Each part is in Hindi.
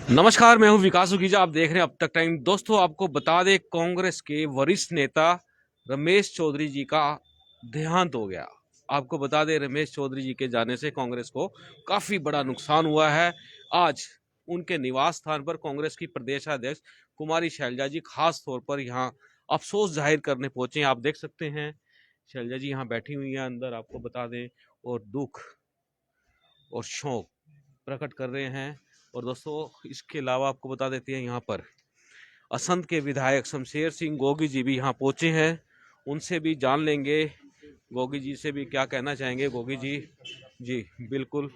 नमस्कार, मैं हूं विकास सुखीजा। आप देख रहे हैं अब तक टाइम। दोस्तों, आपको बता दें, कांग्रेस के वरिष्ठ नेता रमेश चौधरी जी का देहांत हो गया। आपको बता दें, रमेश चौधरी जी के जाने से कांग्रेस को काफी बड़ा नुकसान हुआ है। आज उनके निवास स्थान पर कांग्रेस की प्रदेशाध्यक्ष कुमारी शैलजा जी खास तौर पर यहाँ अफसोस जाहिर करने पहुंचे हैं। आप देख सकते हैं, शैलजा जी यहाँ बैठी हुई हैं अंदर, आपको बता दें, और दुख और शोक प्रकट कर रहे हैं। और दोस्तों, इसके अलावा आपको बता देते हैं, यहाँ पर असंध के विधायक शमशेर सिंह गोगी जी भी यहाँ पहुंचे हैं। उनसे भी जान लेंगे, गोगी जी से भी क्या कहना चाहेंगे। गोगी जी, जी बिल्कुल,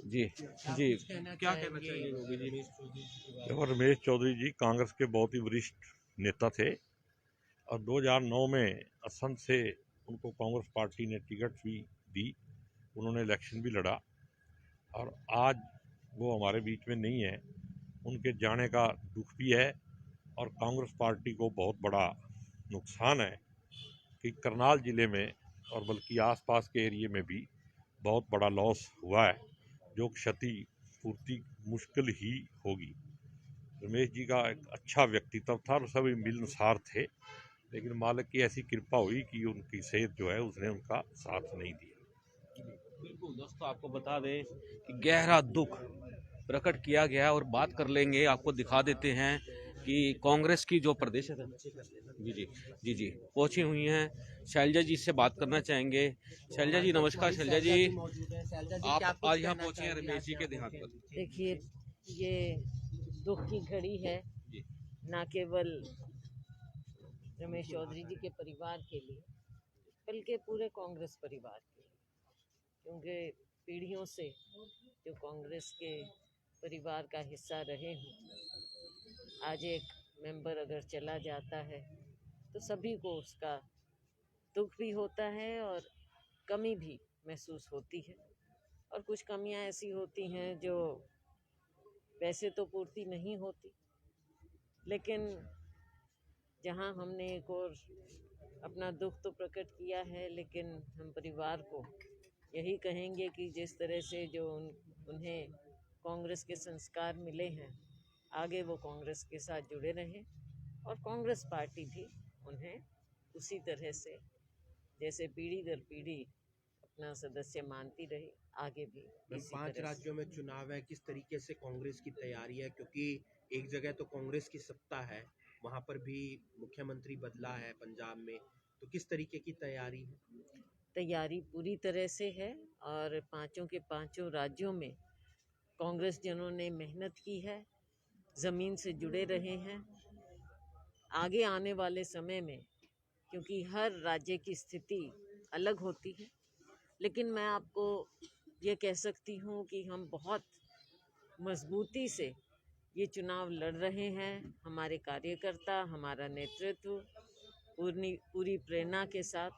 जी जी, क्या कहना चाहेंगे गोगी जी? देखो, रमेश चौधरी जी कांग्रेस के बहुत ही वरिष्ठ नेता थे और 2009 में असंध से उनको कांग्रेस पार्टी ने टिकट भी दी। उन्होंने इलेक्शन भी लड़ा और आज वो हमारे बीच में नहीं है। उनके जाने का दुख भी है और कांग्रेस पार्टी को बहुत बड़ा नुकसान है कि करनाल ज़िले में और बल्कि आसपास के एरिए में भी बहुत बड़ा लॉस हुआ है, जो क्षति पूर्ति मुश्किल ही होगी। रमेश जी का एक अच्छा व्यक्तित्व था और सभी मिलनसार थे, लेकिन मालिक की ऐसी कृपा हुई कि उनकी सेहत जो है उसने उनका साथ नहीं दिया। बिल्कुल दोस्तों, आपको बता दें कि गहरा दुख प्रकट किया गया। और बात कर लेंगे, आपको दिखा देते हैं कि कांग्रेस की जो प्रदेश है, जी जी जी जी, पहुंची हुई हैं। शैलजा जी से बात करना चाहेंगे। शैलजा जी नमस्कार। शैलजा जी, आप आज यहाँ पहुंचे हैं रमेश जी के देहांत पर। देखिए, ये दुख की घड़ी है, जी ना केवल रमेश चौधरी जी के परिवार के लिए, बल्कि पूरे कांग्रेस परिवार के लिए, क्योंकि पीढ़ियों से जो कांग्रेस के परिवार का हिस्सा रहे हों, आज एक मेंबर अगर चला जाता है तो सभी को उसका दुख भी होता है और कमी भी महसूस होती है। और कुछ कमियां ऐसी होती हैं जो वैसे तो पूर्ति नहीं होती, लेकिन जहां हमने एक और अपना दुख तो प्रकट किया है, लेकिन हम परिवार को यही कहेंगे कि जिस तरह से जो उन्हें कांग्रेस के संस्कार मिले हैं, आगे वो कांग्रेस के साथ जुड़े रहें और कांग्रेस पार्टी भी उन्हें उसी तरह से, जैसे पीढ़ी दर पीढ़ी अपना सदस्य मानती रही, आगे भी इसी 5 तरह से। राज्यों में चुनाव है, किस तरीके से कांग्रेस की तैयारी है? क्योंकि एक जगह तो कांग्रेस की सत्ता है, वहां पर भी मुख्यमंत्री बदला है पंजाब में, तो किस तरीके की तैयारी है? तैयारी पूरी तरह से है और पांचों के पांचों राज्यों में कांग्रेस जनों ने मेहनत की है, ज़मीन से जुड़े रहे हैं। आगे आने वाले समय में, क्योंकि हर राज्य की स्थिति अलग होती है, लेकिन मैं आपको ये कह सकती हूँ कि हम बहुत मजबूती से ये चुनाव लड़ रहे हैं। हमारे कार्यकर्ता, हमारा नेतृत्व पूरी प्रेरणा के साथ,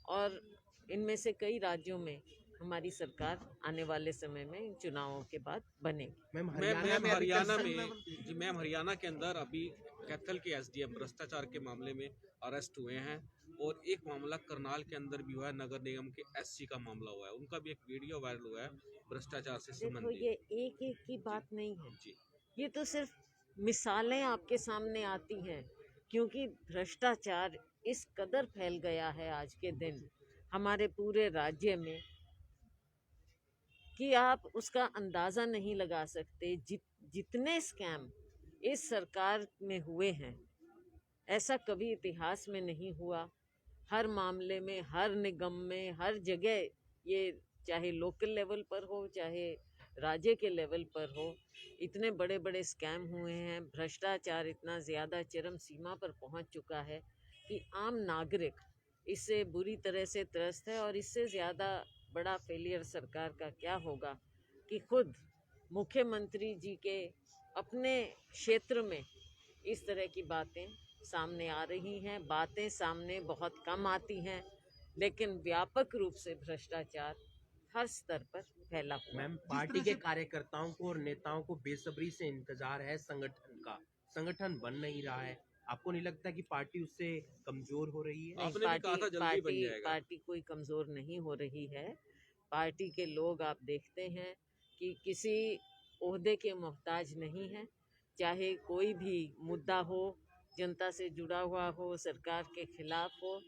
और इनमें से कई राज्यों में हमारी सरकार आने वाले समय में इन चुनावों के बाद बनेगी। मैम मैम हरियाणा हरियाणा में में, जी मैम, हरियाणा के अंदर अभी कैथल के एसडीएम भ्रष्टाचार के मामले में अरेस्ट हुए हैं। और एक मामला करनाल के अंदर भी हुआ है, नगर निगम के एससी का मामला हुआ है। उनका भी एक वीडियो वायरल हुआ है भ्रष्टाचार से देखो, संबंधित। ये एक एक की जी बात नहीं है, जी ये तो सिर्फ मिसालें आपके सामने आती हैं, क्योंकि भ्रष्टाचार इस कदर फैल गया है आज के दिन हमारे पूरे राज्य में कि आप उसका अंदाज़ा नहीं लगा सकते। जितने स्कैम इस सरकार में हुए हैं, ऐसा कभी इतिहास में नहीं हुआ। हर मामले में, हर निगम में, हर जगह, ये चाहे लोकल लेवल पर हो चाहे राज्य के लेवल पर हो, इतने बड़े बड़े स्कैम हुए हैं। भ्रष्टाचार इतना ज़्यादा चरम सीमा पर पहुंच चुका है कि आम नागरिक इससे बुरी तरह से त्रस्त है। और इससे ज़्यादा बड़ा फेलियर सरकार का क्या होगा कि खुद मुख्यमंत्री जी के अपने क्षेत्र में इस तरह की बातें सामने आ रही हैं। बातें सामने बहुत कम आती हैं, लेकिन व्यापक रूप से भ्रष्टाचार हर स्तर पर फैला हुआ है। मैम पार्टी के कार्यकर्ताओं को और नेताओं को बेसब्री से इंतजार है संगठन का, संगठन बन नहीं रहा है। आपको नहीं लगता कि पार्टी उससे कमजोर हो रही है? नहीं, आपने भी कहा था जल्दी बन जाएगा। पार्टी कोई कमज़ोर नहीं हो रही है। पार्टी के लोग आप देखते हैं कि किसी ओहदे के मोहताज नहीं हैं। चाहे कोई भी मुद्दा हो, जनता से जुड़ा हुआ हो, सरकार के खिलाफ हो,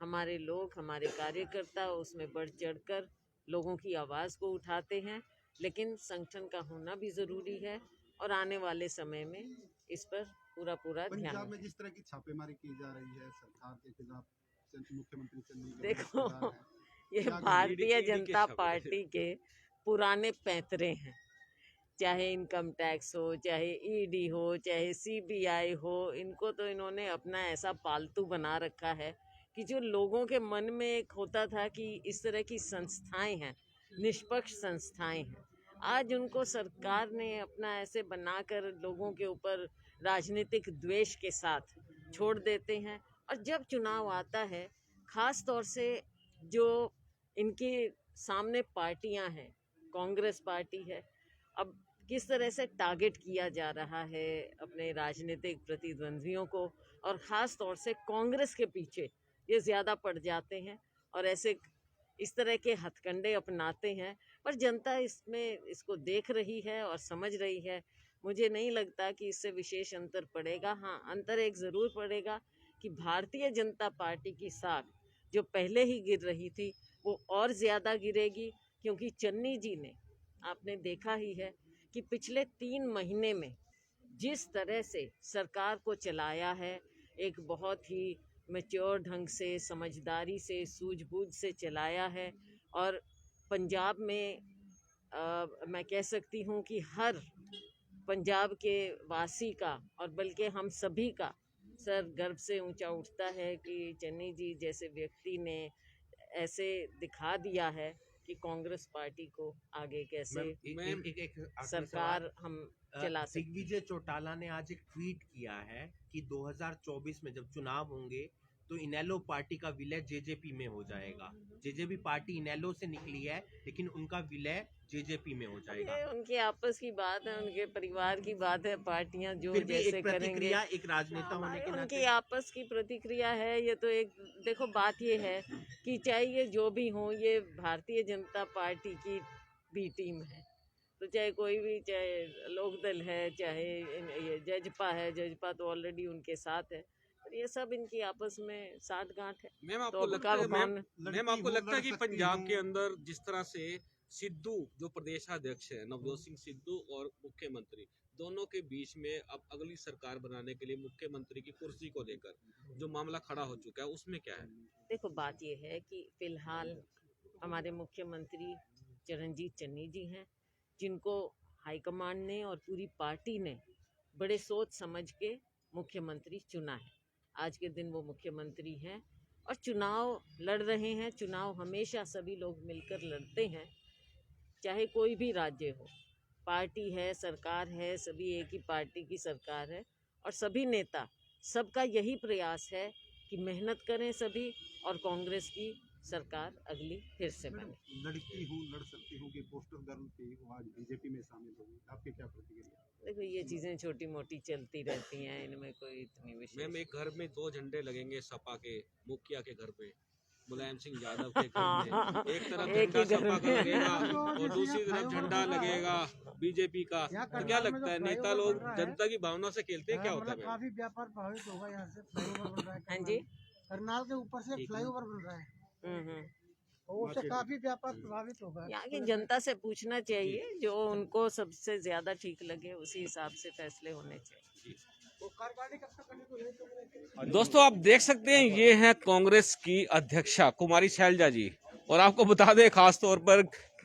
हमारे लोग, हमारे कार्यकर्ता उसमें बढ़ चढ़कर लोगों की आवाज़ को उठाते हैं। लेकिन संगठन का होना भी ज़रूरी है और आने वाले समय में इस पर पूरा ध्यान पंजाब में जिस तरह की छापेमारी की जा रही है सरकार के खिलाफ, मुख्यमंत्री चन्नी के देखो रिश्तेदार हैं, ये क्या भारतीय ईडी के जनता छापे। पार्टी के पुराने पैंतरे हैं। चाहे इनकम टैक्स हो, चाहे ईडी हो, चाहे सीबीआई हो, इनको तो इन्होंने अपना ऐसा पालतू बना रखा है कि जो लोगों के मन में एक होता था कि इस तरह की संस्थाएं हैं, निष्पक्ष संस्थाएं हैं, आज उनको सरकार ने अपना ऐसे बनाकर लोगों के ऊपर राजनीतिक द्वेष के साथ छोड़ देते हैं। और जब चुनाव आता है, खास तौर से जो इनके सामने पार्टियां हैं, कांग्रेस पार्टी है, अब किस तरह से टारगेट किया जा रहा है अपने राजनीतिक प्रतिद्वंद्वियों को, और ख़ास तौर से कांग्रेस के पीछे ये ज़्यादा पड़ जाते हैं और ऐसे इस तरह के हथकंडे अपनाते हैं। पर जनता इसको देख रही है और समझ रही है। मुझे नहीं लगता कि इससे विशेष अंतर पड़ेगा। हाँ, अंतर एक ज़रूर पड़ेगा कि भारतीय जनता पार्टी की साख जो पहले ही गिर रही थी वो और ज़्यादा गिरेगी, क्योंकि चन्नी जी ने, आपने देखा ही है कि पिछले 3 महीने में जिस तरह से सरकार को चलाया है, एक बहुत ही मैच्योर ढंग से, समझदारी से, सूझबूझ से चलाया है। और पंजाब में मैं कह सकती हूँ कि हर पंजाब के वासी का और बल्कि हम सभी का सर गर्व से ऊंचा उठता है कि चन्नी जी जैसे व्यक्ति ने ऐसे दिखा दिया है कि कांग्रेस पार्टी को आगे कैसे एक आखिरी सरकार सवाल। हम चला सकते। दिग्विजय चौटाला ने आज एक ट्वीट किया है कि 2024 में जब चुनाव होंगे तो इनेलो पार्टी का विलय जेजेपी में हो जाएगा। जेजेपी पार्टी इनेलो से निकली है, लेकिन उनका विलय जेजेपी में हो जाएगा। ये उनके आपस की बात है, उनके परिवार की बात है। पार्टियां जो फिर भी जैसे एक करेंगे, प्रतिक्रिया एक राजनेता होने के उनकी नाते आपस की प्रतिक्रिया है। ये तो एक देखो, बात ये है कि चाहे ये जो भी हो, ये भारतीय जनता पार्टी की भी टीम है। तो चाहे कोई भी, चाहे लोकदल है, चाहे ये जजपा है, जजपा तो ऑलरेडी उनके साथ है। तो ये सब इनकी आपस में साठगांठ है। मैम तो आपको अब लगता है कब कौन मैम आपको लगता है कि पंजाब के अंदर जिस तरह से सिद्धू जो प्रदेशाध्यक्ष है, नवजोत सिंह सिद्धू और मुख्यमंत्री दोनों के बीच में अब अगली सरकार बनाने के लिए मुख्यमंत्री की कुर्सी को लेकर जो मामला खड़ा हो चुका है, उसमें क्या है? देखो, बात ये है कि फिलहाल हमारे मुख्यमंत्री चरणजीत चन्नी जी हैं, जिनको हाईकमांड ने और पूरी पार्टी ने बड़े सोच समझ के मुख्यमंत्री चुना है। आज के दिन वो मुख्यमंत्री हैं और चुनाव लड़ रहे हैं। चुनाव हमेशा सभी लोग मिलकर लड़ते हैं, चाहे कोई भी राज्य हो। पार्टी है, सरकार है, सभी एक ही पार्टी की सरकार है और सभी नेता, सबका यही प्रयास है कि मेहनत करें सभी और कांग्रेस की सरकार अगली फिर से बने। लड़की हूँ, लड़ सकती हूँ कि पोस्टर गर्ल थी, वो आज बीजेपी में शामिल होगी, आपकी क्या प्रतिक्रिया? देखो, ये चीज़ें छोटी मोटी चलती रहती हैं, इनमें कोई इतनी विशेष। मैम एक घर में 2 झंडे लगेंगे, सपा के मुखिया के घर पे, मुलायम सिंह यादव के घर में। एक तरफ एक झंडा ही घर सपा का में। लगेगा और दूसरी तरफ झंडा लगेगा बीजेपी का। तो क्या लगता है, नेता लोग जनता की भावना से खेलते हैं, क्या होता है? काफी व्यापार प्रभावित होगा। यहाँ से फ्लाईओवर बन रहा है हाँ जी। करनाल के ऊपर से फ्लाईओवर बन रहा है, हम्म। और उससे काफी व्यापार प्रभावित होगा। यहाँ की जनता से पूछना चाहिए, जो उनको सबसे ज्यादा ठीक लगे उसी हिसाब से फैसले होने चाहिए। दोस्तों आप देख सकते हैं, ये है कांग्रेस की अध्यक्षा कुमारी शैलजा जी। और आपको बता दें खास तौर पर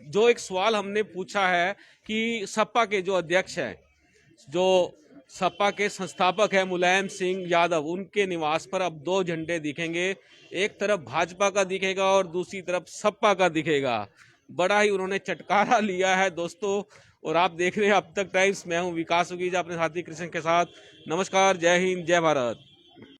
जो एक सवाल हमने पूछा है कि सपा के जो अध्यक्ष हैं, जो सपा के संस्थापक है मुलायम सिंह यादव, उनके निवास पर अब 2 झंडे दिखेंगे। एक तरफ भाजपा का दिखेगा और दूसरी तरफ सपा का दिखेगा। बड़ा ही उन्होंने चटकारा लिया है दोस्तों। और आप देख रहे हैं अब तक टाइम्स। मैं हूं विकास उगीजा अपने साथी कृष्ण के साथ। नमस्कार, जय हिंद, जय भारत।